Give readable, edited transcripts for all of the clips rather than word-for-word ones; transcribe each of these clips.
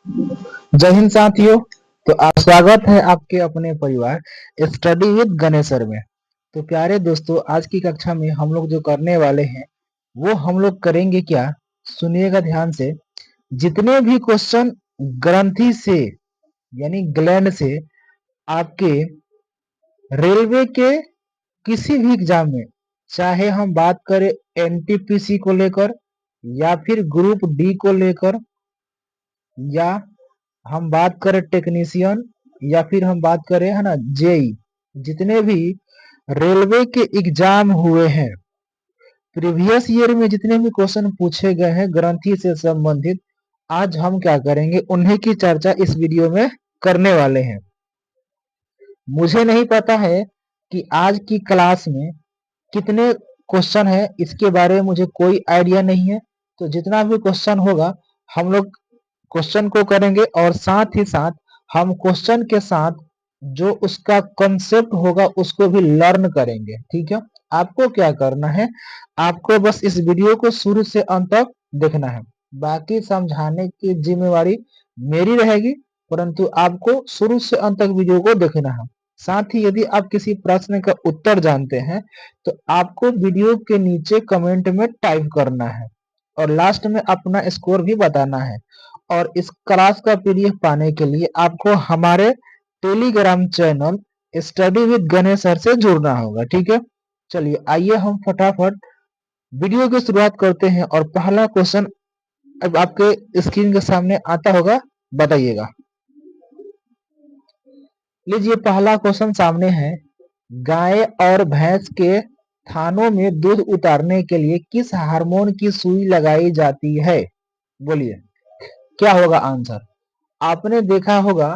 जय हिंद साथियों। तो आप स्वागत है आपके अपने परिवार स्टडी विद गणेशर में। तो प्यारे दोस्तों, आज की कक्षा में हम लोग जो करने वाले हैं वो हम लोग करेंगे क्या, सुनिएगा ध्यान से। जितने भी क्वेश्चन ग्रंथि से यानी ग्लैंड से आपके रेलवे के किसी भी एग्जाम में, चाहे हम बात करें एनटीपीसी को लेकर या फिर ग्रुप डी को लेकर, या हम बात करें टेक्नीशियन, या फिर हम बात करें है ना जेई, जितने भी रेलवे के एग्जाम हुए हैं प्रीवियस ईयर में, जितने भी क्वेश्चन पूछे गए हैं ग्रंथि से संबंधित, आज हम क्या करेंगे उन्हीं की चर्चा इस वीडियो में करने वाले हैं। मुझे नहीं पता है कि आज की क्लास में कितने क्वेश्चन है, इसके बारे में मुझे कोई आइडिया नहीं है। तो जितना भी क्वेश्चन होगा हम लोग क्वेश्चन को करेंगे और साथ ही साथ हम क्वेश्चन के साथ जो उसका कंसेप्ट होगा उसको भी लर्न करेंगे। ठीक है, आपको क्या करना है, आपको बस इस वीडियो को शुरू से अंत तक देखना है। बाकी समझाने की जिम्मेवारी मेरी रहेगी, परंतु आपको शुरू से अंत तक वीडियो को देखना है। साथ ही यदि आप किसी प्रश्न का उत्तर जानते हैं तो आपको वीडियो के नीचे कमेंट में टाइप करना है और लास्ट में अपना स्कोर भी बताना है। और इस क्लास का पीडीएफ पाने के लिए आपको हमारे Telegram channel study with Ganesh sir से जुड़ना होगा। ठीक है, चलिए आइए हम फटाफट वीडियो की शुरुआत करते हैं। और पहला क्वेश्चन अब आपके स्क्रीन के सामने आता होगा, बताइएगा। लीजिए पहला क्वेश्चन सामने है, गाय और भैंस के थानों में दूध उतारने के लिए किस हार्मोन की सुई लगाई जाती है? बोलिए क्या होगा आंसर। आपने देखा होगा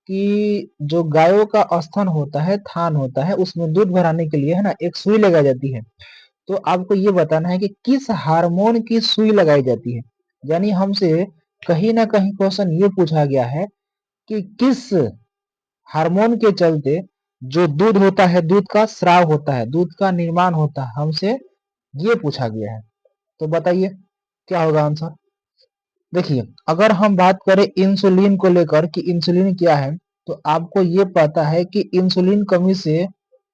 कि जो गायों का स्तन होता है, थान होता है, उसमें दूध भराने के लिए है ना एक सुई लगाई जाती है। तो आपको ये बताना है कि किस हार्मोन की सुई लगाई जाती है। यानी हमसे कहीं ना कहीं क्वेश्चन ये पूछा गया है कि किस हार्मोन के चलते जो दूध होता है, दूध का स्राव होता है, दूध का निर्माण होता है, हमसे ये पूछा गया है। तो बताइए क्या होगा आंसर। देखिए अगर हम बात करें इंसुलिन को लेकर कि इंसुलिन क्या है, तो आपको ये पता है कि इंसुलिन कमी से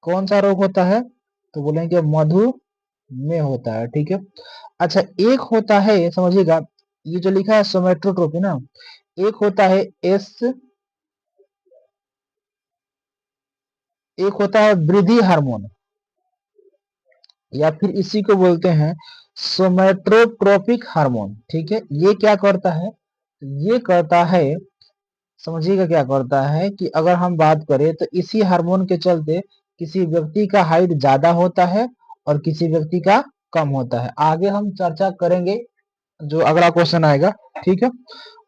कौन सा रोग होता है, तो बोलेंगे मधुमेह होता है। ठीक है, अच्छा एक होता है, समझिएगा, ये जो लिखा है सोमेटोट्रोपिन ना, एक होता है एक होता है वृद्धि हार्मोन, या फिर इसी को बोलते हैं सोमेटोट्रोपिक हार्मोन। ठीक है, ये क्या करता है, ये करता है, समझिएगा क्या करता है कि अगर हम बात करें तो इसी हार्मोन के चलते किसी व्यक्ति का हाइट ज्यादा होता है और किसी व्यक्ति का कम होता है। आगे हम चर्चा करेंगे जो अगला क्वेश्चन आएगा। ठीक है,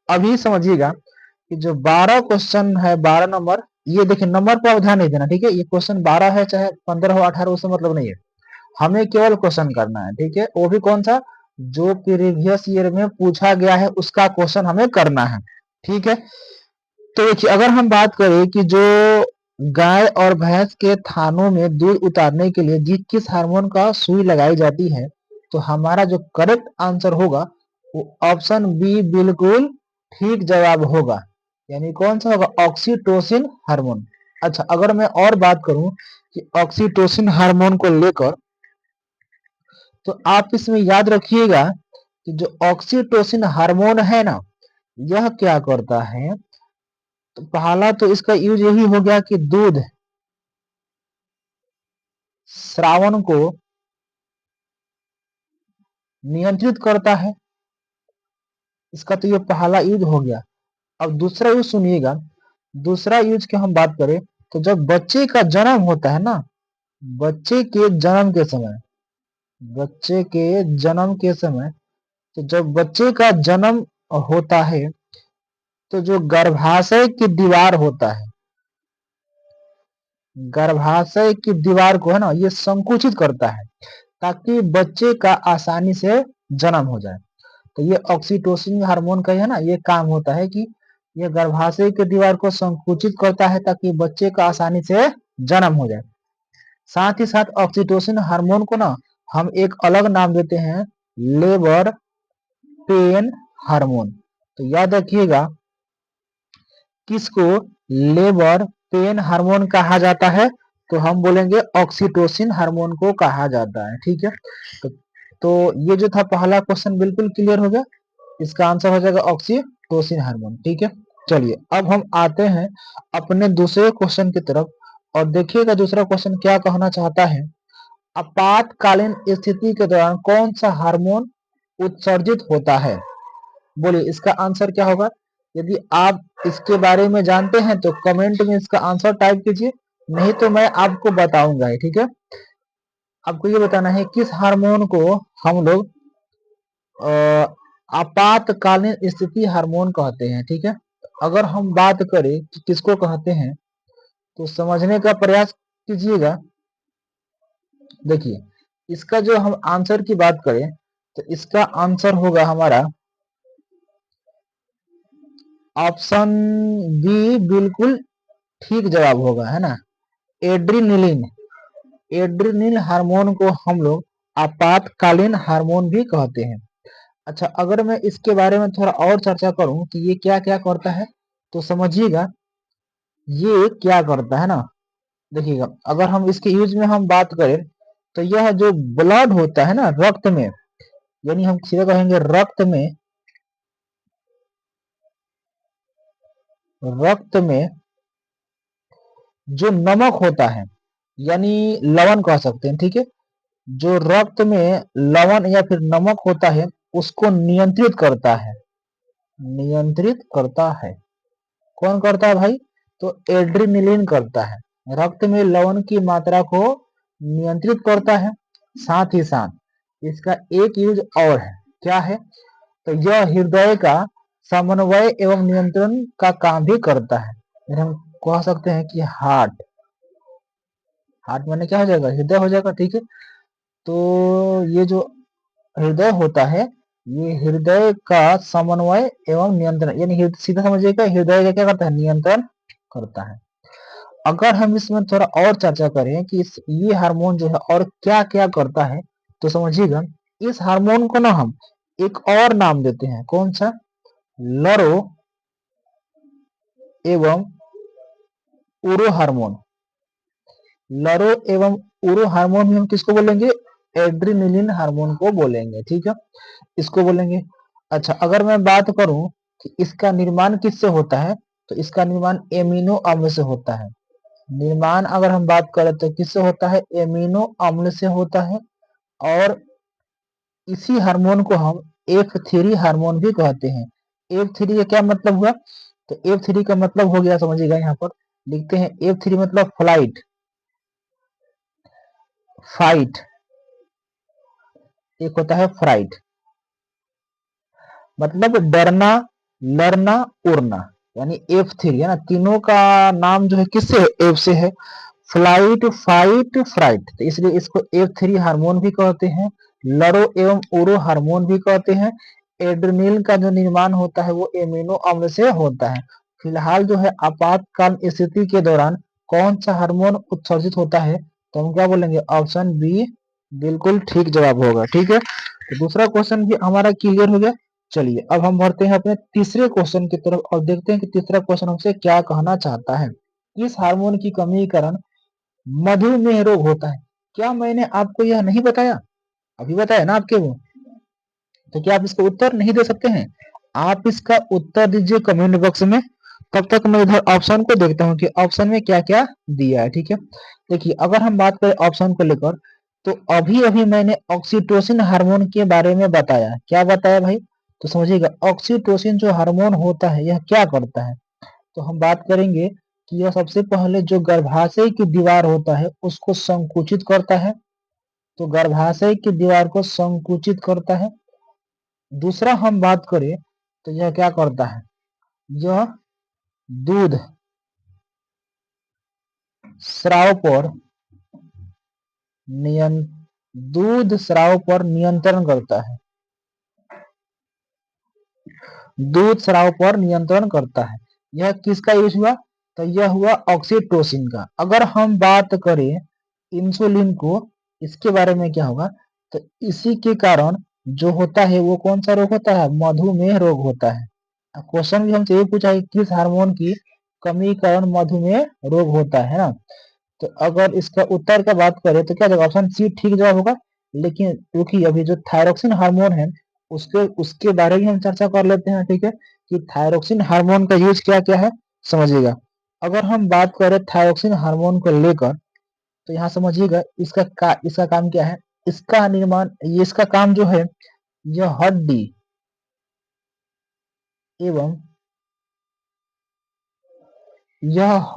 अभी समझिएगा कि जो 12 क्वेश्चन है, 12 नंबर, ये देखिए नंबर पर ध्यान नहीं देना। ठीक है, ये क्वेश्चन 12 है चाहे 15 हो 18, उससे मतलब नहीं है, हमें केवल क्वेश्चन करना है। ठीक है, वो भी कौन सा, जो प्रीवियस ईयर में पूछा गया है उसका क्वेश्चन हमें करना है। ठीक है, तो देखिए अगर हम बात करें कि जो गाय और भैंस के थानों में दूध उतारने के लिए किस हार्मोन का सुई लगाई जाती है, तो हमारा जो करेक्ट आंसर होगा वो ऑप्शन बी बिल्कुल ठीक जवाब होगा। यानी कौन सा होगा, ऑक्सीटोसिन हार्मोन। अच्छा अगर मैं और बात करूं कि ऑक्सीटोसिन हार्मोन को लेकर, तो आप इसमें याद रखिएगा कि जो ऑक्सीटोसिन हार्मोन है ना, यह क्या करता है, तो पहला तो इसका यूज यही हो गया कि दूध श्रावण को नियंत्रित करता है, इसका तो ये पहला यूज हो गया। अब दूसरा यूज सुनिएगा, दूसरा यूज की हम बात करें तो जब बच्चे का जन्म होता है ना, बच्चे के जन्म के समय, बच्चे के जन्म के समय, तो जब बच्चे का जन्म होता है तो जो गर्भाशय की दीवार होता है, गर्भाशय की दीवार को है ना ये संकुचित करता है ताकि बच्चे का आसानी से जन्म हो जाए। तो ये ऑक्सीटोसिन हार्मोन का है ना ये काम होता है कि ये गर्भाशय की दीवार को संकुचित करता है ताकि बच्चे का आसानी से जन्म हो जाए। साथ ही साथ ऑक्सीटोसिन हार्मोन को ना हम एक अलग नाम देते हैं, लेबर पेन हार्मोन। तो याद रखिएगा किसको लेबर पेन हार्मोन कहा जाता है? तो हम बोलेंगे ऑक्सीटोसिन हार्मोन को कहा जाता है। ठीक है, तो ये जो था पहला क्वेश्चन बिल्कुल क्लियर हो गया। इसका आंसर हो जाएगा ऑक्सीटोसिन हार्मोन। ठीक है, चलिए अब हम आते हैं अपने दूसरे क्वेश्चन की तरफ और देखिएगा दूसरा क्वेश्चन क्या कहना चाहता है। आपातकालीन स्थिति के दौरान कौन सा हार्मोन उत्सर्जित होता है? बोलिए इसका आंसर क्या होगा? यदि आप इसके बारे में जानते हैं तो कमेंट में इसका आंसर टाइप कीजिए, नहीं तो मैं आपको बताऊंगा। ठीक है, आपको ये बताना है किस हार्मोन को हम लोग आपातकालीन स्थिति हार्मोन कहते हैं। ठीक है, अगर हम बात करें कि किसको कहते हैं तो समझने का प्रयास कीजिएगा। देखिए इसका जो हम आंसर की बात करें तो इसका आंसर होगा हमारा ऑप्शन बी, बिल्कुल ठीक जवाब होगा, है ना। एड्रीनलिन, एड्रीनल हार्मोन को हम लोग आपातकालीन हार्मोन भी कहते हैं। अच्छा, अगर मैं इसके बारे में थोड़ा और चर्चा करूं कि ये क्या क्या करता है तो समझिएगा ये क्या करता है ना। देखिएगा अगर हम इसके यूज में हम बात करें तो यह जो ब्लड होता है ना रक्त में, यानी हम सीधा कहेंगे रक्त में जो नमक होता है यानी लवण कह सकते हैं। ठीक है, जो रक्त में लवण या फिर नमक होता है उसको नियंत्रित करता है, नियंत्रित करता है। कौन करता है भाई? तो एड्रीनलिन करता है, रक्त में लवण की मात्रा को नियंत्रित करता है। साथ ही साथ इसका एक यूज और है, क्या है? तो यह हृदय का समन्वय एवं नियंत्रण का काम भी करता है। हम कह सकते हैं कि हार्ट, हार्ट माने क्या हो जाएगा? हृदय हो जाएगा। ठीक है, तो ये जो हृदय होता है ये हृदय का समन्वय एवं नियंत्रण, यानी सीधा समझिएगा हृदय का क्या करता है? नियंत्रण करता है। अगर हम इसमें थोड़ा और चर्चा करें कि ये हार्मोन जो है और क्या क्या करता है तो समझिएगा इस हार्मोन को ना हम एक और नाम देते हैं। कौन सा? लरो एवं उरो हार्मोन। लरो एवं उरो हार्मोन भी हम किसको बोलेंगे? एड्रीनलिन हार्मोन को बोलेंगे। ठीक है, इसको बोलेंगे। अच्छा, अगर मैं बात करूं कि इसका निर्माण किससे होता है तो इसका निर्माण एमिनो अम्ल से होता है। निर्माण अगर हम बात करें तो किससे होता है? एमिनो अम्ल से होता है। और इसी हार्मोन को हम F3 हार्मोन भी कहते हैं। F3 का क्या मतलब हुआ? तो F3 का मतलब हो गया, समझिएगा यहाँ पर लिखते हैं F3 मतलब फ्लाइट, फाइट, एक होता है फ्राइट मतलब डरना, लड़ना, उड़ना, यानी F3 है ना। तीनों का नाम जो है किससे? एफ से है। फ्लाइट, फाइट, फ्राइट, तो इसलिए इसको F3 हार्मोन भी कहते हैं, लरो एवं उरो हार्मोन भी कहते हैं। एड्रेनलिन का जो निर्माण होता है वो एमिनो अम्ल से होता है। फिलहाल जो है आपातकाल स्थिति के दौरान कौन सा हार्मोन उत्सर्जित होता है तो हम क्या बोलेंगे? ऑप्शन बी बिल्कुल ठीक जवाब होगा। ठीक है, तो दूसरा क्वेश्चन भी हमारा क्लियर हो गया। चलिए अब हम बढ़ते हैं अपने तीसरे क्वेश्चन की तरफ और देखते हैं कि तीसरा क्वेश्चन हमसे क्या कहना चाहता है। इस हार्मोन की कमी के कारण मधुमेह रोग होता है। क्या मैंने आपको यह नहीं बताया? अभी बताया ना आपके वो, तो क्या आप इसका उत्तर नहीं दे सकते हैं? आप इसका उत्तर दीजिए कमेंट बॉक्स में। तब तक मैं इधर ऑप्शन को देखता हूँ कि ऑप्शन में क्या क्या दिया है। ठीक है, देखिए अगर हम बात करें ऑप्शन को लेकर तो अभी अभी मैंने ऑक्सीटोसिन हार्मोन के बारे में बताया। क्या बताया भाई? तो समझिएगा ऑक्सीटोसिन जो हार्मोन होता है यह क्या करता है तो हम बात करेंगे कि यह सबसे पहले जो गर्भाशय की दीवार होता है उसको संकुचित करता है। तो गर्भाशय की दीवार को संकुचित करता है। दूसरा हम बात करें तो यह क्या करता है? यह दूध स्राव पर दूध स्राव पर नियंत्रण करता है। दूध स्राव पर नियंत्रण करता है। यह किसका यूज हुआ? तो यह हुआ ऑक्सीटोसिन का। अगर हम बात करें इंसुलिन को, इसके बारे में क्या होगा? तो इसी के कारण जो होता है वो कौन सा रोग होता है? मधुमेह रोग होता है। क्वेश्चन भी हमसे ये पूछा है किस हार्मोन की कमी के कारण मधुमेह रोग होता है ना। तो अगर इसका उत्तर का बात करें तो क्या जवाब ऑप्शन सी ठीक जवाब होगा। लेकिन क्योंकि अभी जो थायरोक्सिन हार्मोन है उसके उसके बारे में हम चर्चा कर लेते हैं, ठीक है, कि थायरोक्सिन हार्मोन का यूज क्या क्या है समझिएगा। अगर हम बात करें थायरोक्सिन हार्मोन को लेकर तो यहाँ समझिएगा इसका काम क्या है। इसका निर्माण ये इसका काम जो है यह हड्डी एवं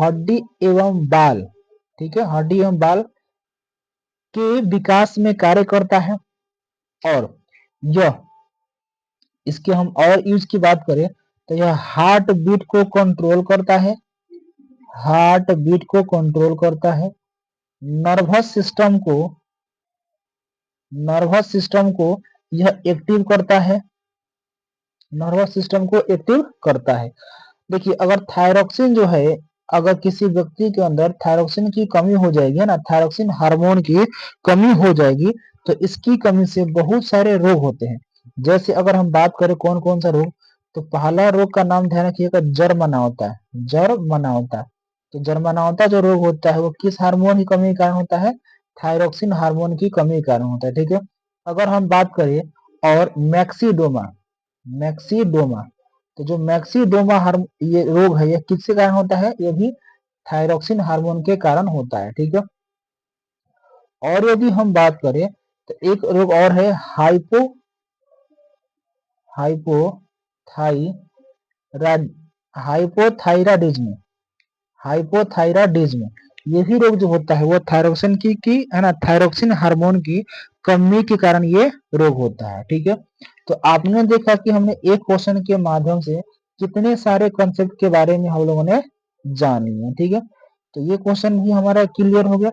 हड्डी एवं बाल, ठीक है, हड्डी एवं बाल के विकास में कार्य करता है। और यह इसके हम और यूज की बात करें तो यह हार्ट बीट को कंट्रोल करता है, हार्ट बीट को कंट्रोल करता है, नर्वस सिस्टम को नर्वस सिस्टम को यह एक्टिव करता है, नर्वस सिस्टम को एक्टिव करता है। देखिए अगर थायरोक्सिन जो है, अगर किसी व्यक्ति के अंदर थायरोक्सिन की कमी हो जाएगी ना, थायरोक्सिन हार्मोन की कमी हो जाएगी तो इसकी कमी से बहुत सारे रोग होते हैं। जैसे अगर हम बात करें कौन कौन सा रोग, तो पहला रोग का नाम ध्यान रखिएगा जर्मनावता है, जर्मनावता। तो जर्मनावता जो रोग होता है वो किस हार्मोन की कमी के कारण होता है, थायरोक्सिन हार्मोन की कमी के कारण होता है, ठीक है। अगर हम बात करें और मैक्सीडोमा, मैक्सीडोमा, तो जो मैक्सीडोमा ये रोग है ये किसके कारण होता है, ये भी थायरोक्सिन हार्मोन के कारण होता है, ठीक है। और यदि हम बात करें तो एक रोग और है हाइपोथायराइड हाइपोथायराइडिज्म, हाइपोथायराइडिज्म। ये भी रोग जो होता है वो थायरोक्सिन की है ना, थायरोक्सिन हार्मोन की कमी के कारण ये रोग होता है, ठीक है। तो आपने देखा कि हमने एक क्वेश्चन के माध्यम से कितने सारे कंसेप्ट के बारे में हम लोगों ने जान लिया, ठीक है। तो ये क्वेश्चन भी हमारा क्लियर हो गया।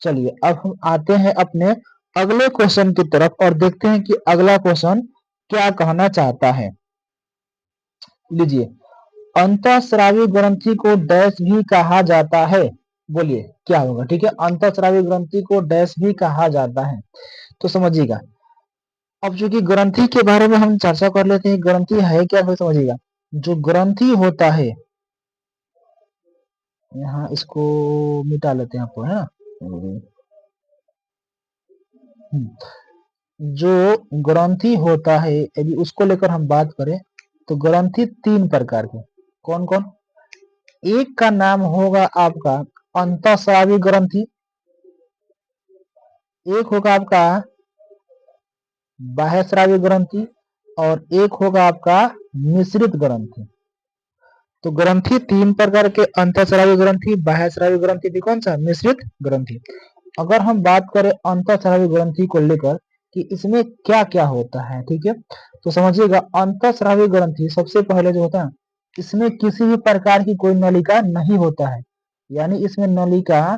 चलिए अब हम आते हैं अपने अगले क्वेश्चन की तरफ और देखते हैं कि अगला क्वेश्चन क्या कहना चाहता है। लीजिए, अंतःस्रावी ग्रंथि को डैश भी कहा जाता है, बोलिए क्या होगा, ठीक है। अंतःस्रावी ग्रंथि को डैश भी कहा जाता है, तो समझिएगा। अब चूंकि ग्रंथि के बारे में हम चर्चा कर लेते हैं, ग्रंथि है क्या फिर समझिएगा। जो ग्रंथि होता है, यहाँ इसको मिटा लेते हैं आपको, है ना। जो ग्रंथि होता है यदि उसको लेकर हम बात करें तो ग्रंथि तीन प्रकार के, कौन कौन। एक का नाम होगा आपका अंतःस्रावी ग्रंथि, एक होगा आपका बाह्यस्रावी ग्रंथि और एक होगा आपका मिश्रित ग्रंथि। तो ग्रंथि तीन प्रकार के, अंतःस्रावी ग्रंथि, बाह्यस्रावी ग्रंथि भी कौन सा, मिश्रित ग्रंथि। अगर हम बात करें अंतःस्रावी ग्रंथि को लेकर कि इसमें क्या क्या होता है, ठीक है, तो समझिएगा अंतःस्रावी ग्रंथि सबसे पहले जो होता है इसमें किसी भी प्रकार की कोई नलिका नहीं होता है, यानी इसमें नलिका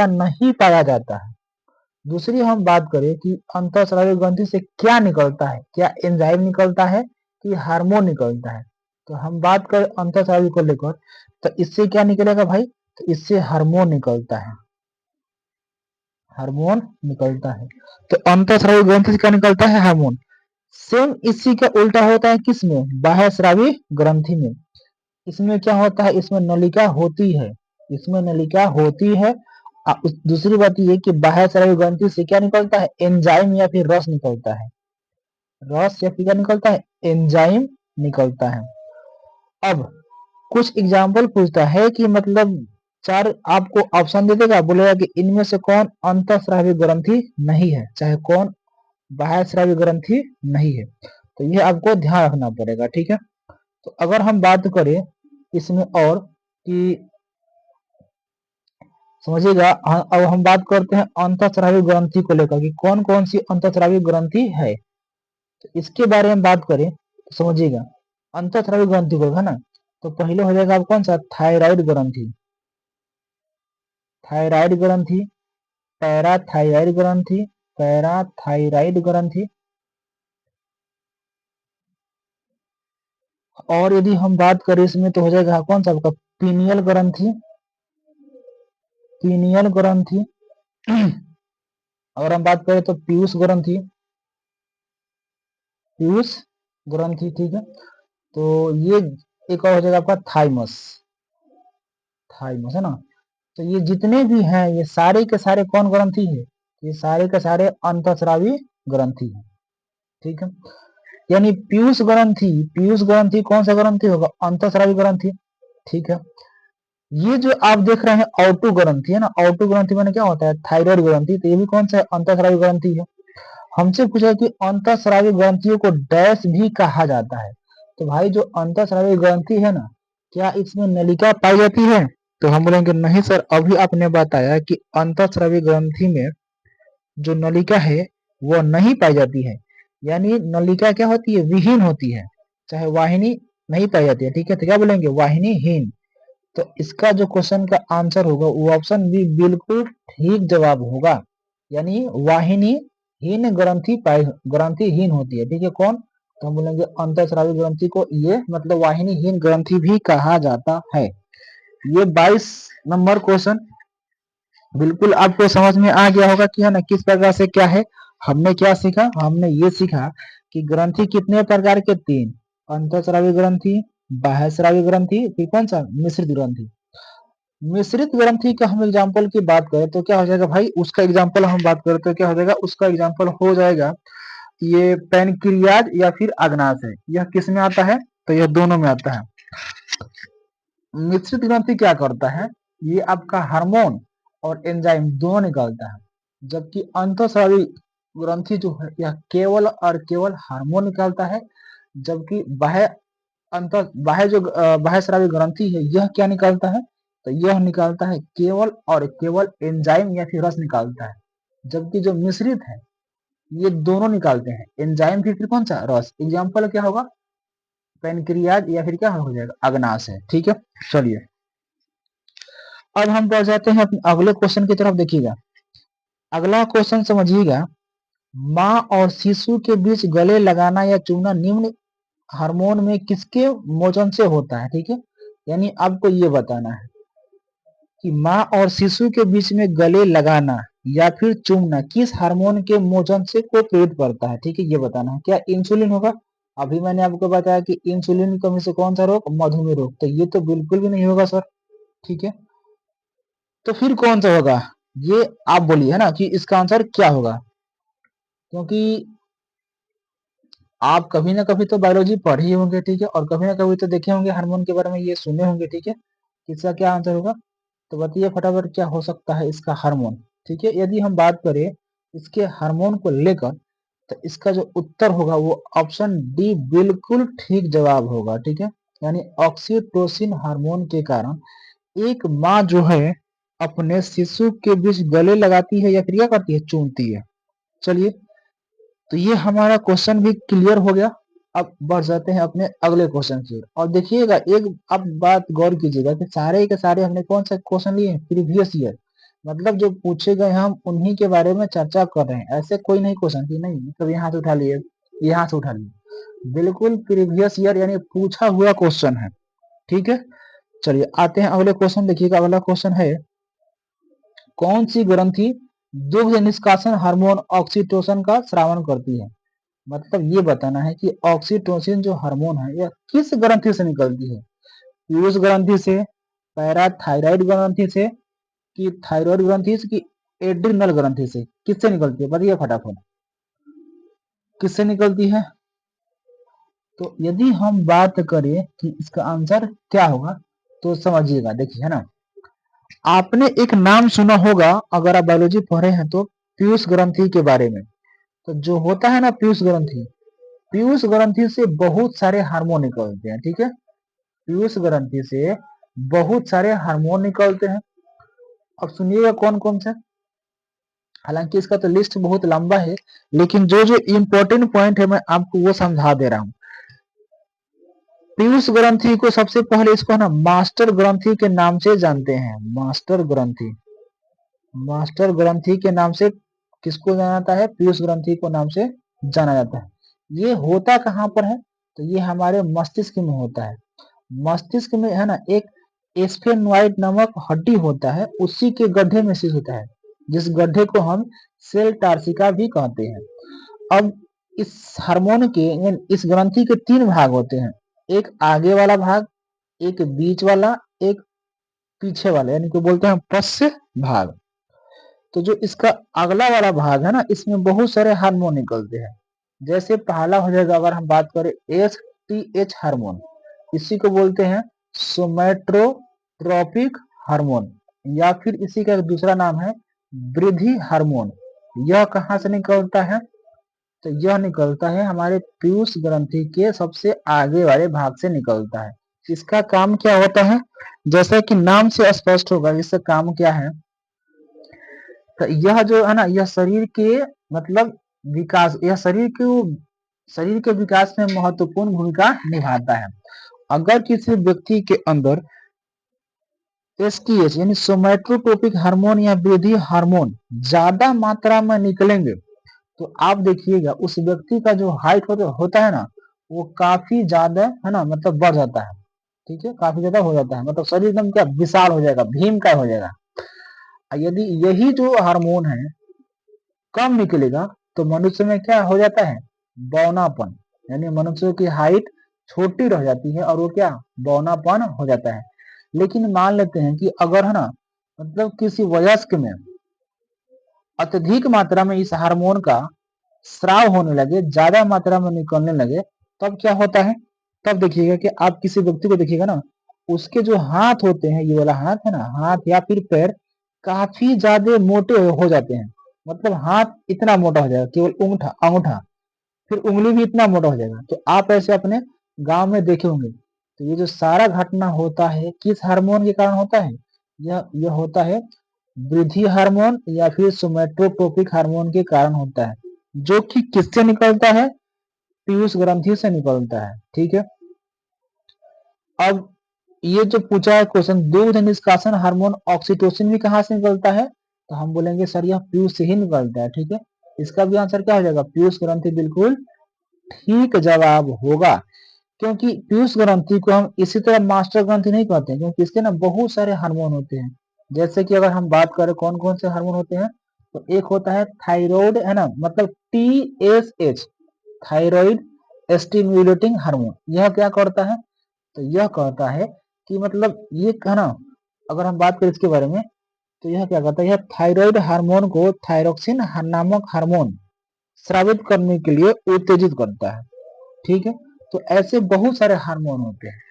नहीं पाया जाता है। दूसरी हम बात करें कि अंतःस्रावी ग्रंथि से क्या निकलता है, क्या एंजाइम निकलता है कि हार्मोन निकलता है। तो हम बात करें अंतःस्रावी को लेकर तो इससे क्या निकलेगा भाई, तो इससे हार्मोन निकलता है, हार्मोन निकलता है। तो अंतःस्रावी ग्रंथि से क्या निकलता है, हार्मोन। सेम इसी का उल्टा होता है किसमें, बाह्यस्रावी ग्रंथि में। इसमें क्या होता है, इसमें नलिका होती है, इसमें नलिका होती है। दूसरी बात ये कि बाह्यस्रावी ग्रंथि से क्या निकलता है, एंजाइम या फिर रस निकलता है, रस या फिर क्या निकलता है, एंजाइम निकलता है। अब कुछ एग्जाम्पल पूछता है कि मतलब चार आपको ऑप्शन दे देगा, बोलेगा कि इनमें से कौन अंतःस्रावी ग्रंथि नहीं है, चाहे कौन बाह्यस्रावी ग्रंथि नहीं है। तो ये आपको ध्यान रखना पड़ेगा, ठीक है। तो अगर हम बात करें इसमें और कि समझिएगा, अब हम बात करते हैं अंतःस्रावी ग्रंथि को लेकर कि कौन कौन सी अंतःस्रावी ग्रंथि है। तो इसके बारे में बात करें तो समझिएगा अंतःस्रावी ग्रंथि को, है ना, तो पहले हो जाएगा आप कौन सा, थायराइड ग्रंथि, थायराइड ग्रंथि, पैराथायराइड ग्रंथि, पैराथायराइड ग्रंथि। और यदि हम बात करें इसमें तो हो जाएगा कौन सा आपका पीनियल ग्रंथि, पीनियल ग्रंथि। अगर हम बात करें तो पीयूष ग्रंथि, पीयूष ग्रंथि, ठीक है। तो ये एक और हो जाएगा आपका थाइमस, थाइमस, है ना। तो ये जितने भी हैं ये सारे के सारे कौन ग्रंथि है, ये सारे के सारे अंतःस्रावी ग्रंथि है, ठीक है। यानी पीयूष ग्रंथि कौन सा ग्रंथि होगा, अंतःस्रावी ग्रंथि, ठीक है। ये जो आप देख रहे हैं ऑटो ग्रंथि है ना, ऑटो ग्रंथि माने क्या होता है, थायराइड ग्रंथि, तो ये भी कौन सा अंतःस्रावी ग्रंथि है। हमसे पूछा कि अंतःस्रावी ग्रंथियों को डैश भी कहा जाता है। तो भाई जो अंतःस्रावी ग्रंथि है ना, क्या इसमें नलिका पाई जाती है, तो हम बोलेंगे नहीं सर, अभी आपने बताया कि अंतःस्रावी ग्रंथि में जो नलिका है वो नहीं पाई जाती है, यानी नलिका क्या होती है, विहीन होती है, चाहे वाहिनी नहीं पाई जाती है, ठीक है। तो क्या बोलेंगे, वाहिनीहीन। तो इसका जो क्वेश्चन का आंसर होगा वो ऑप्शन बी बिल्कुल ठीक जवाब होगा, यानी वाहिनीहीन ग्रंथिहीन होती है, ठीक है। कौन, तो हम बोलेंगे अंतःस्रावी ग्रंथि को ये मतलब वाहिनीहीन ग्रंथि भी कहा जाता है। ये 22 नंबर क्वेश्चन बिल्कुल आपको समझ में आ गया होगा कि है ना किस प्रकार से क्या है। हमने क्या सीखा, हमने ये सीखा कि ग्रंथि कितने प्रकार के, तीन, अंतःस्रावी ग्रंथि, बाह्यस्रावी ग्रंथि, फिर कौन सा, मिश्रित ग्रंथि। मिश्रित ग्रंथि का हम एग्जाम्पल की बात करें तो क्या हो जाएगा भाई, उसका एग्जाम्पल हम बात करें तो क्या हो जाएगा, उसका एग्जाम्पल हो जाएगा ये पैनक्रियाज या फिर अग्नाशय। यह किस में आता है, तो यह दोनों में आता है। मिश्रित ग्रंथि क्या करता है, ये आपका हार्मोन और एंजाइम दोनों निकालता है, जबकि अंतःस्रावी ग्रंथि जो है यह केवल और केवल हार्मोन निकालता है, जबकि बाह्य जो बाह्यस्रावी ग्रंथि है यह क्या निकालता है, तो यह निकालता है केवल और केवल एंजाइम या फिर रस निकालता है। जबकि जो मिश्रित है ये दोनों निकालते हैं, एंजाइम फिर कौन सा, रस। एग्जाम्पल क्या होगा, पेनक्रियाज या फिर क्या हो जाएगा, अग्नाशय, ठीक है। चलिए अब हम बढ़ जाते हैं अपने अगले क्वेश्चन की तरफ। देखिएगा अगला क्वेश्चन समझिएगा, माँ और शिशु के बीच गले लगाना या चूमना निम्न हार्मोन में किसके मोचन से होता है, ठीक है। यानी आपको ये बताना है कि माँ और शिशु के बीच में गले लगाना या फिर चूमना किस हार्मोन के मोचन से को प्रेरित करता है, ठीक है, ये बताना है। क्या इंसुलिन होगा, अभी मैंने आपको बताया कि इंसुलिन की कमी से कौन सा रोग, मधुमेह रोग, तो ये तो बिल्कुल भी नहीं होगा सर, ठीक है। तो फिर कौन सा होगा, ये आप बोलिए, है ना, कि इसका आंसर क्या होगा, क्योंकि आप कभी ना कभी तो बायोलॉजी पढ़े ही होंगे, ठीक है, और कभी ना कभी तो देखे होंगे हार्मोन के बारे में, ये सुने होंगे, ठीक है। इसका क्या आंसर होगा, तो बताइए फटाफट क्या हो सकता है इसका हार्मोन, ठीक है। यदि हम बात करें इसके हार्मोन को लेकर तो इसका जो उत्तर होगा वो ऑप्शन डी बिल्कुल ठीक जवाब होगा, ठीक है। यानी ऑक्सीटोसिन हार्मोन के कारण एक माँ जो है अपने शिशु के बीच गले लगाती है या फिर क्या करती है, चूमती है। चलिए तो ये हमारा क्वेश्चन भी क्लियर हो गया। अब बढ़ जाते हैं अपने अगले क्वेश्चन की ओर। और देखिएगा एक अब बात गौर कीजिएगा कि सारे के सारे हमने कौन सा क्वेश्चन लिए, प्रीवियस ईयर, मतलब जो पूछे गए हम उन्हीं के बारे में चर्चा कर रहे हैं। ऐसे कोई नहीं क्वेश्चन की नहीं मतलब यहाँ से उठा लिए, यहाँ से उठा लिए, बिल्कुल प्रीवियस ईयर यानी पूछा हुआ क्वेश्चन है, ठीक है। चलिए आते हैं अगले क्वेश्चन। देखिएगा अगला क्वेश्चन है, कौन सी ग्रंथि दुग्ध निष्कासन हार्मोन ऑक्सीटोसिन का स्रावन करती है। मतलब ये बताना है कि ऑक्सीटोसिन जो हार्मोन है यह किस ग्रंथि से निकलती है, पीयूष ग्रंथि से, पैराथायराइड ग्रंथि से, कि थायराइड ग्रंथि से, कि एड्रिनल ग्रंथि से, किससे निकलती है बताइए फटाफट, किससे निकलती है। तो यदि हम बात करें कि इसका आंसर क्या होगा तो समझिएगा, देखिए, है ना, आपने एक नाम सुना होगा अगर आप बायोलॉजी पढ़े हैं तो, पीयूष ग्रंथि के बारे में। तो जो होता है ना पीयूष ग्रंथि से बहुत सारे हार्मोन निकलते हैं, ठीक है। पीयूष ग्रंथि से बहुत सारे हार्मोन निकलते हैं। अब सुनिएगा कौन कौन से, हालांकि इसका तो लिस्ट बहुत लंबा है, लेकिन जो जो इम्पोर्टेंट पॉइंट है मैं आपको वो समझा दे रहा हूँ। पीयूष ग्रंथि को सबसे पहले इसको ना मास्टर ग्रंथि के नाम से जानते हैं, मास्टर ग्रंथि के नाम से किसको जाना जाता है, पीयूष ग्रंथि को नाम से जाना जाता है। ये होता कहाँ पर है, तो ये हमारे मस्तिष्क में होता है। मस्तिष्क में है ना एक स्फेनोइड नामक हड्डी होता है, उसी के गड्ढे में स्थित होता है, जिस गड्ढे को हम सेल टार्सिका भी कहते हैं। अब इस हार्मोन के इस ग्रंथि के 3 भाग होते हैं, एक आगे वाला भाग, एक बीच वाला, एक पीछे वाले यानी कि बोलते हैं पश्च भाग। तो जो इसका अगला वाला भाग है ना, इसमें बहुत सारे हार्मोन निकलते हैं। जैसे पहला हो जाएगा, अगर हम बात करें एसटीएच हार्मोन, इसी को बोलते हैं सोमैट्रोट्रोपिक हार्मोन, या फिर इसी का एक दूसरा नाम है वृद्धि हार्मोन। यह कहाँ से निकलता है? तो यह निकलता है हमारे पीयूष ग्रंथि के सबसे आगे वाले भाग से निकलता है। इसका काम क्या होता है? जैसा कि नाम से स्पष्ट होगा, इसका काम क्या है? तो यह जो है ना, यह शरीर के मतलब विकास, यह शरीर के विकास में महत्वपूर्ण भूमिका निभाता है। अगर किसी व्यक्ति के अंदर एसटीएच यानी सोमैट्रोट्रोपिक हार्मोन या वृद्धि हार्मोन ज्यादा मात्रा में निकलेंगे, तो आप देखिएगा उस व्यक्ति का जो हाइट होता है ना, वो काफी ज्यादा है ना, मतलब बढ़ जाता है। ठीक है, काफी ज्यादा हो जाता है, मतलब शरीर एकदम क्या विशाल हो जाएगा, भीम का हो जाएगा। यदि यही जो हार्मोन है कम निकलेगा, तो मनुष्य में क्या हो जाता है? बौनापन, यानी मनुष्य की हाइट छोटी रह जाती है और वो क्या बौनापन हो जाता है। लेकिन मान लेते हैं कि अगर है ना, मतलब किसी वयस्क में अत्यधिक मात्रा में इस हार्मोन का स्राव होने लगे, ज्यादा मात्रा में निकलने लगे, तब क्या होता है? तब देखिएगा कि आप किसी व्यक्ति को देखिएगा ना, उसके जो हाथ होते हैं, ये वाला हाथ है ना, हाथ या फिर पैर काफी ज्यादा मोटे हो जाते हैं। मतलब हाथ इतना मोटा हो जाएगा, केवल अंगूठा अंगूठा, फिर उंगली भी इतना मोटा हो जाएगा। तो आप ऐसे अपने गांव में देखे होंगे। तो ये जो सारा घटना होता है किस हार्मोन के कारण होता है? यह होता है वृद्धि हार्मोन या फिर सोमैट्रोट्रोपिक हार्मोन के कारण होता है, जो कि किससे निकलता है? पीयूष ग्रंथि से निकलता है। ठीक है, अब ये जो पूछा है क्वेश्चन, दूध निष्कासन हार्मोन ऑक्सीटोसिन भी कहाँ से निकलता है? तो हम बोलेंगे सर यह पीयूष से ही निकलता है। ठीक है, इसका भी आंसर क्या हो जाएगा? पीयूष ग्रंथि बिल्कुल ठीक जवाब होगा। क्योंकि पीयूष ग्रंथि को हम इसी तरह मास्टर ग्रंथि नहीं कहते हैं, क्योंकि इसके ना बहुत सारे हार्मोन होते हैं। जैसे कि अगर हम बात करें कौन कौन से हार्मोन होते हैं, तो एक होता है थायराइड, है ना, मतलब TSH, थायराइड स्टिमुलेटिंग हार्मोन। यह क्या करता है? तो यह कहता है कि मतलब ये है ना, अगर हम बात करें इसके बारे में, तो यह क्या करता है? यह थायराइड हार्मोन को थायरोक्सिन नामक हार्मोन स्रावित करने के लिए उत्तेजित करता है। ठीक है, तो ऐसे बहुत सारे हार्मोन होते हैं,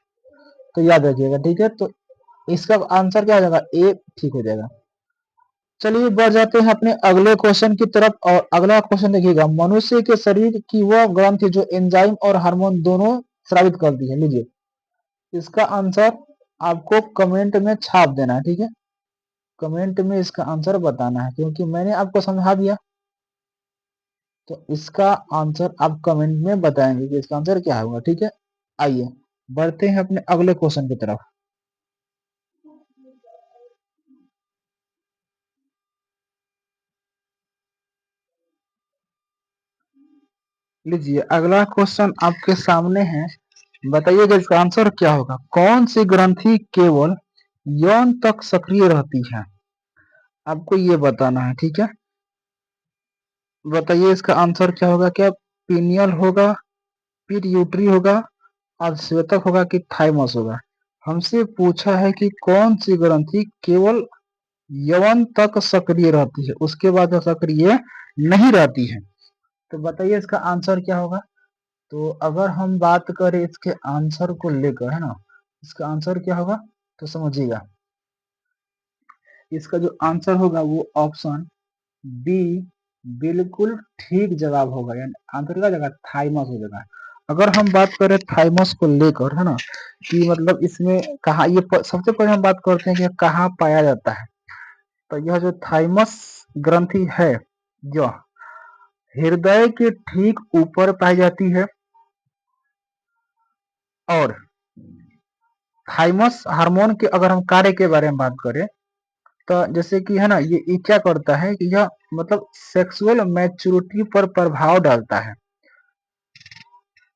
तो याद रखिएगा। ठीक है, तो इसका आंसर क्या हो जाएगा? ए ठीक हो जाएगा। चलिए बढ़ जाते हैं अपने अगले क्वेश्चन की तरफ। और अगला क्वेश्चन देखिएगा, मनुष्य के शरीर की वह ग्रंथि जो एंजाइम और हार्मोन दोनों स्रावित करती है। लीजिए, इसका आंसर आपको कमेंट में छाप देना है। ठीक है, कमेंट में इसका आंसर बताना है, क्योंकि मैंने आपको समझा दिया। तो इसका आंसर आप कमेंट में बताएंगे कि इसका आंसर क्या होगा। ठीक है, आइए बढ़ते हैं अपने अगले क्वेश्चन की तरफ। लीजिए, अगला क्वेश्चन आपके सामने है। बताइएगा इसका आंसर क्या होगा? कौन सी ग्रंथि केवल यौन तक सक्रिय रहती है? आपको ये बताना है। ठीक है, बताइए इसका आंसर क्या होगा? क्या पीनियल होगा, पिट्यूटरी होगा, अर्धस्वेतक होगा कि थाइमस होगा? हमसे पूछा है कि कौन सी ग्रंथि केवल यौन तक सक्रिय रहती है, उसके बाद सक्रिय नहीं रहती है। तो बताइए इसका आंसर क्या होगा? तो अगर हम बात करें इसके आंसर को लेकर, है ना, इसका आंसर क्या होगा? तो समझिएगा, इसका जो आंसर होगा वो ऑप्शन बी बिल्कुल ठीक जवाब होगा, यानी आंसर क्या जगह थाइमस हो जाएगा। अगर हम बात करें थाइमस को लेकर, है ना, कि मतलब इसमें कहा ये सबसे पहले हम बात करते हैं कि कहाँ पाया जाता है। तो यह जो थाइमस ग्रंथि है, यह हृदय के ठीक ऊपर पाई जाती है। और थाइमस हार्मोन के अगर हम कार्य के बारे में बात करें, तो जैसे कि है ना, ये क्या करता है कि यह मतलब सेक्सुअल मैच्योरिटी पर प्रभाव डालता है।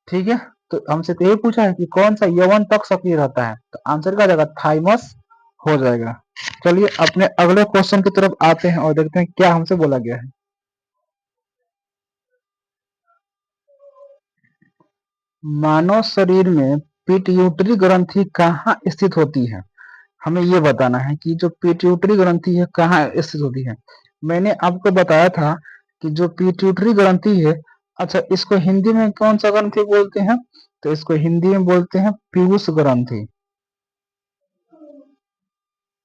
ठीक है, तो हमसे तो ये पूछा है कि कौन सा यौवन तक सक्रिय रहता है, तो आंसर क्या जाएगा? थाइमस हो जाएगा। चलिए अपने अगले क्वेश्चन की तरफ आते हैं और देखते हैं क्या हमसे बोला गया है। मानव शरीर में पिट्यूटरी ग्रंथि कहाँ स्थित होती है? हमें ये बताना है कि जो पिट्यूटरी ग्रंथि है कहाँ स्थित होती है। मैंने आपको बताया था कि जो पिट्यूटरी ग्रंथि है, अच्छा इसको हिंदी में कौन सा ग्रंथि बोलते हैं? तो इसको हिंदी में बोलते हैं पीयूष ग्रंथि।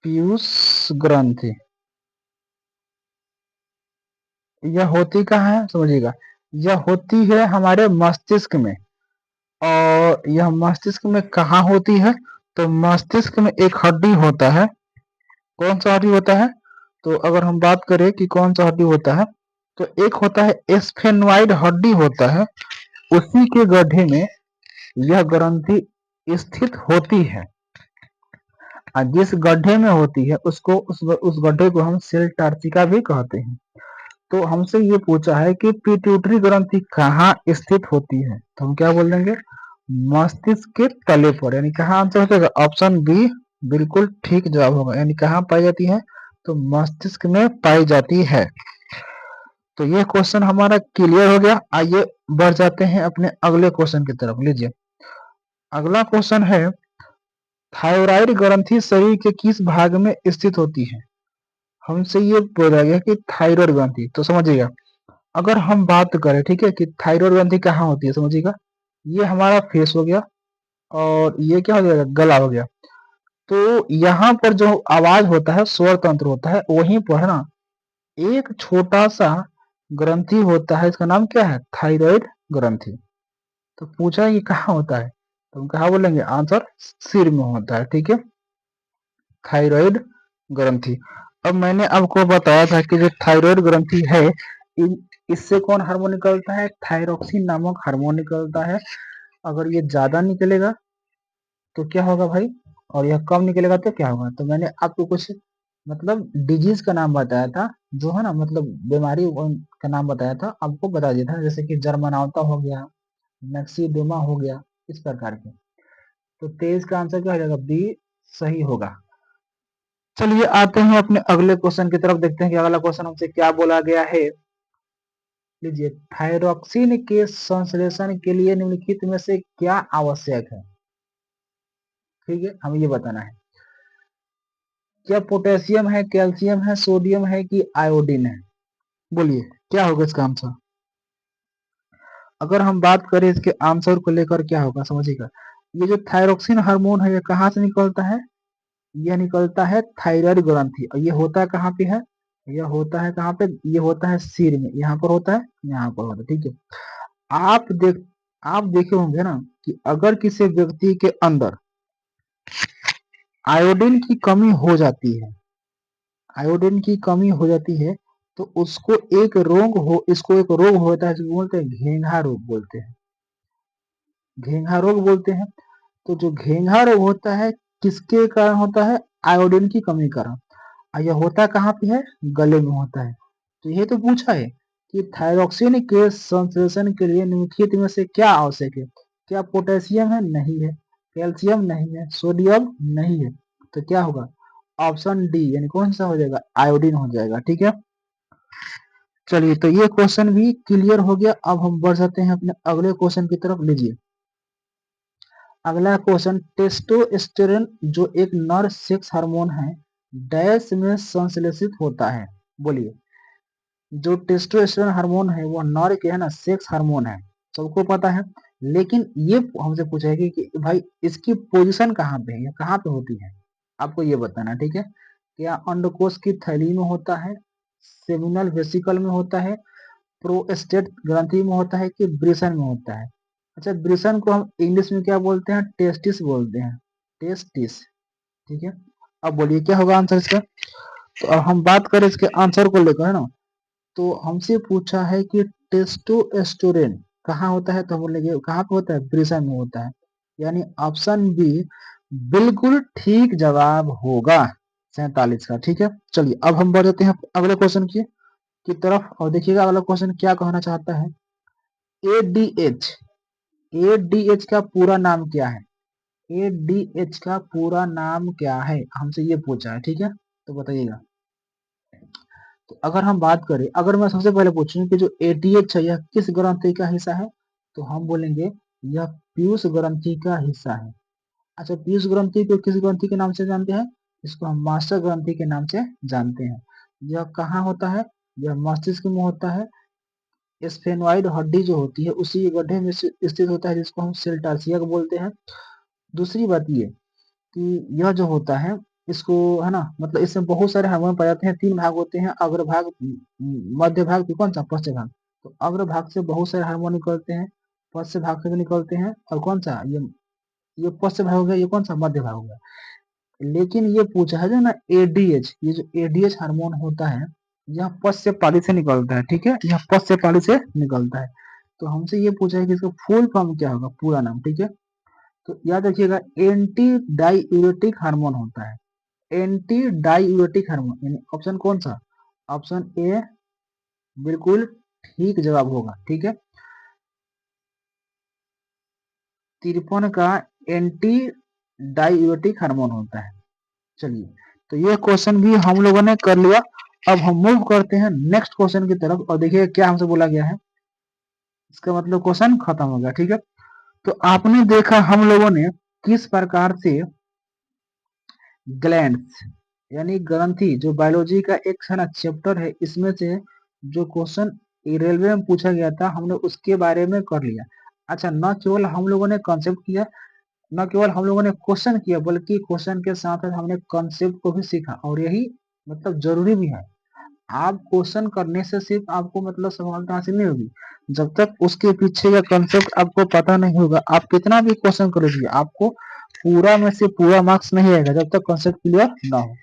पीयूष ग्रंथि यह होती कहाँ है समझिएगा, यह होती है हमारे मस्तिष्क में। और यह मस्तिष्क में कहाँ होती है? तो मस्तिष्क में एक हड्डी होता है। कौन सा हड्डी होता है? तो अगर हम बात करें कि कौन सा हड्डी होता है, तो एक होता है स्फेनॉइड हड्डी होता है, उसी के गड्ढे में यह ग्रंथि स्थित होती है। जिस गड्ढे में होती है उसको उस गड्ढे को हम सेल टार्चिका भी कहते हैं। तो हमसे ये पूछा है कि पिट्यूटरी ग्रंथि कहाँ स्थित होती है, तो हम क्या बोल देंगे? मस्तिष्क के तले पर, यानी कहाँ आंसर हो जाएगा? ऑप्शन बी बिल्कुल ठीक जवाब होगा। यानी कहाँ पाई जाती है? तो मस्तिष्क में पाई जाती है। तो ये क्वेश्चन हमारा क्लियर हो गया। आइए बढ़ जाते हैं अपने अगले क्वेश्चन की तरफ। लीजिए अगला क्वेश्चन है, थायराइड ग्रंथि शरीर के किस भाग में स्थित होती है? हमसे ये बोला गया कि थायराइड ग्रंथि, तो समझिएगा अगर हम बात करें, ठीक है, कि थायराइड ग्रंथि कहाँ होती है, समझिएगा ये हमारा फेस हो गया और ये क्या हो जाएगा? गला हो गया। तो यहाँ पर जो आवाज होता है, स्वर तंत्र होता है, वहीं पर ना एक छोटा सा ग्रंथि होता है, इसका नाम क्या है? थायराइड ग्रंथि। तो पूछा है कि कहाँ होता है, तो हम कहाँ बोलेंगे? आंसर सिर में होता है, ठीक है, थायराइड ग्रंथि। अब मैंने आपको बताया था कि जो थायराइड ग्रंथि है, इससे कौन हार्मोन निकलता है? थायरोक्सिन नामक हार्मोन निकलता है। अगर ये ज्यादा निकलेगा तो क्या होगा भाई, और यह कम निकलेगा तो क्या होगा? तो मैंने आपको कुछ मतलब डिजीज का नाम बताया था, जो है ना, मतलब बीमारी का नाम बताया था, आपको बता दिया था, जैसे कि जर्मनावता हो गया, मैक्सीडेमा हो गया, इस प्रकार के। तो 23 का आंसर क्या हो जाएगा? बी सही होगा। चलिए आते हैं अपने अगले क्वेश्चन की तरफ, देखते हैं कि अगला क्वेश्चन हमसे क्या बोला गया है। लीजिए, थायरोक्सिन के संश्लेषण के लिए निम्नलिखित में से क्या आवश्यक है? ठीक है, हमें ये बताना है, क्या पोटेशियम है, कैल्शियम है, सोडियम है कि आयोडीन है? बोलिए क्या होगा इसका आंसर? अगर हम बात करें इसके आंसर को लेकर, क्या होगा समझिएगा, ये जो थायरोक्सिन हार्मोन है, ये कहाँ से निकलता है? यह निकलता है थायराइड ग्रंथि। और ये होता है कहाँ पे है? यह होता है कहाँ पे? ये होता है सिर में, यहाँ पर होता है, यहाँ पर होता है, ठीक है। आप देख आप देखे होंगे ना कि अगर किसी व्यक्ति के अंदर आयोडीन की कमी हो जाती है, आयोडीन की कमी हो जाती है, तो उसको इसको एक रोग होता है, जिसको बोलते हैं घेंघा रोग बोलते हैं, घेंघा रोग बोलते हैं। तो जो घेंघा रोग होता है, किसके कारण होता है? आयोडीन की कमी कारण। और यह होता कहाँ पे है? गले में होता है। तो ये तो पूछा है कि थायरोक्सिन के संश्लेषण के लिए निम्नलिखित में से क्या आवश्यक है? क्या पोटेशियम है? नहीं है। कैल्शियम नहीं है, सोडियम नहीं है, तो क्या होगा? ऑप्शन डी, यानी कौन सा हो जाएगा? आयोडीन हो जाएगा, ठीक है। चलिए तो ये क्वेश्चन भी क्लियर हो गया। अब हम बढ़ जाते हैं अपने अगले क्वेश्चन की तरफ। लीजिए अगला क्वेश्चन, टेस्टोस्टेरोन जो एक नर सेक्स हार्मोन है, डैश में संश्लेषित होता है? बोलिए, जो टेस्टोस्टेरोन हार्मोन है वो नर के है ना, सेक्स हार्मोन है, सबको पता है। लेकिन ये हमसे पूछा है कि भाई इसकी पोजीशन कहाँ पे है, या कहाँ पे होती है, आपको ये बताना है, ठीक है। क्या अंडकोश की थैली में होता है, सेमिनल वेसिकल में होता है, प्रोस्टेट ग्रंथि में होता है, कि ब्रेसन में होता है? अच्छा, ब्रेसन को हम इंग्लिश में क्या बोलते हैं? टेस्टिस बोलते हैं, टेस्टिस, ठीक है। अब बोलिए क्या होगा आंसर इसका? तो अब हम बात करें इसके आंसर को लेकर, है ना, तो हमसे पूछा है कि टेस्टोस्टेरोन कहाँ होता है, तो हम बोलेंगे कहाँ पे होता है? ब्रेसन में होता है। यानी ऑप्शन बी बिल्कुल ठीक जवाब होगा, 47 का, ठीक है। चलिए अब हम बढ़ जाते हैं अगले क्वेश्चन की तरफ, और देखिएगा अगला क्वेश्चन क्या कहना चाहता है। एडीएच, एडीएच का पूरा नाम क्या है? एडीएच का पूरा नाम क्या है, हमसे ये पूछा है, ठीक है। तो बताइएगा। तो अगर हम बात करें, अगर मैं सबसे पहले पूछूं कि जो एटीएच है यह किस ग्रंथि का हिस्सा है, तो हम बोलेंगे यह पीयूष ग्रंथि का हिस्सा है। अच्छा, पीयूष ग्रंथि को किस ग्रंथि के नाम से जानते हैं? इसको हम मास्टर ग्रंथि के नाम से जानते हैं। यह कहाँ होता है? यह मस्तिष्क में होता है। स्फेनॉइड हड्डी जो होती है उसी गड्ढे में स्थित होता है, जिसको हम सेल्टासिया बोलते हैं। दूसरी बात ये कि यह जो होता है इसको, है ना, मतलब इसमें बहुत सारे हार्मोन पाए जाते हैं। 3 भाग होते हैं, अग्रभाग, मध्य भाग, फिर कौन सा, पश्च भाग। तो अग्रभाग से बहुत सारे हार्मोन निकलते हैं, पश्च भाग से भी निकलते हैं, और कौन सा, ये पश्च भाग हो गया, ये कौन सा, मध्य भाग हो गया। लेकिन ये पूछा है जो ना एडीएच, ये जो एडीएच हार्मोन होता है यह पश्च पाली से निकलता है, ठीक है, यह पश्च पाली से निकलता है। तो हमसे ये पूछा है कि इसका फुल फॉर्म क्या होगा, पूरा नाम, ठीक है। तो याद रखिएगा, एंटी डाईयूरेटिक हार्मोन होता है। एंटी डाईयूरेटिक हार्मोन यानी ऑप्शन कौन सा, ऑप्शन ए बिल्कुल ठीक जवाब होगा, ठीक है। 53 का एंटी डाईयूरेटिक हार्मोन होता है। चलिए, तो ये क्वेश्चन भी हम लोगों ने कर लिया। अब हम मूव करते हैं नेक्स्ट क्वेश्चन की तरफ, और देखिए क्या हमसे बोला गया है। इसका मतलब क्वेश्चन खत्म हो गया, ठीक है। तो आपने देखा हम लोगों ने किस प्रकार से ग्लैंड्स यानी ग्रंथि, जो बायोलॉजी का एक है ना चैप्टर है, इसमें से जो क्वेश्चन रेलवे में पूछा गया था हमने उसके बारे में कर लिया। अच्छा, न केवल हम लोगों ने कॉन्सेप्ट किया, न केवल हम लोगों ने क्वेश्चन किया, बल्कि क्वेश्चन के साथ साथ हमने कॉन्सेप्ट को भी सीखा, और यही मतलब जरूरी भी है। आप क्वेश्चन करने से सिर्फ आपको मतलब सफलता हासिल नहीं होगी, जब तक उसके पीछे का कंसेप्ट आपको पता नहीं होगा, आप कितना भी क्वेश्चन कर लीजिए, आपको पूरा में से पूरा मार्क्स नहीं आएगा जब तक कंसेप्ट क्लियर ना हो।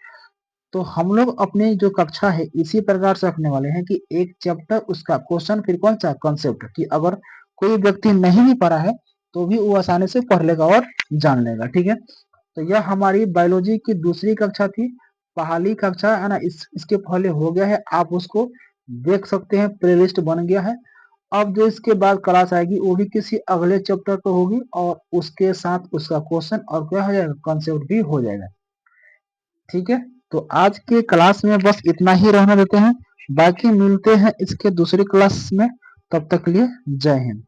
तो हम लोग अपनी जो कक्षा है इसी प्रकार से रखने वाले हैं कि एक चैप्टर उसका क्वेश्चन, फिर कौन सा कंसेप्ट, कि अगर कोई व्यक्ति नहीं भी पढ़ा है तो भी वो आसानी से पढ़ लेगा और जान लेगा, ठीक है। तो यह हमारी बायोलॉजी की दूसरी कक्षा थी। पहली कक्षा है ना, इसके पहले हो गया है, आप उसको देख सकते हैं, प्लेलिस्ट बन गया है। अब जो इसके बाद क्लास आएगी वो भी किसी अगले चैप्टर पर होगी, और उसके साथ उसका क्वेश्चन और क्या हो जाएगा, कॉन्सेप्ट भी हो जाएगा, ठीक है। तो आज के क्लास में बस इतना ही रहने देते हैं, बाकी मिलते हैं इसके दूसरी क्लास में। तब तक के लिए जय हिंद।